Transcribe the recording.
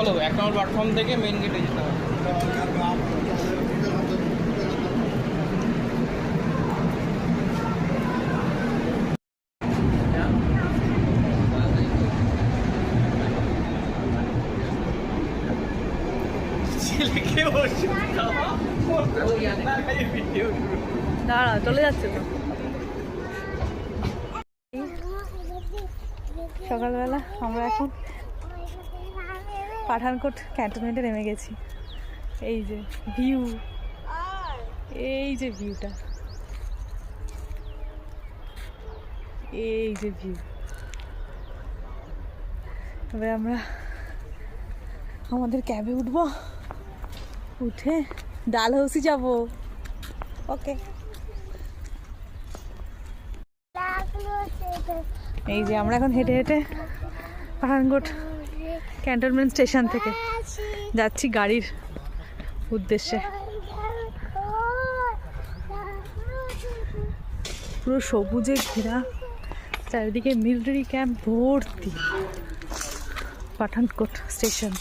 চলো 1 নম্বর প্ল্যাটফর্ম থেকে মেইন গেটে যেতে হবে। দাঁড়া, চলে যাচ্ছে তো। সকালবেলা আমরা এখন পাঠানকোট ক্যান্টনমেন্টে নেমে গেছি। এই যে ভিউ, এই যে ভিউটা, এই যে ভিউ। তবে আমরা আমাদের ক্যাবে উঠবো, উঠে ডালহৌসি যাব। ওকে, এই যে আমরা এখন হেঁটে হেঁটে পাঠানকোট ক্যান্টনমেন্ট স্টেশন থেকে যাচ্ছি গাড়ির উদ্দেশ্যে। পুরো সবুজে ঘেরা, চারিদিকে মিলিটারি ক্যাম্প ভর্তি। পাঠানকোট স্টেশন।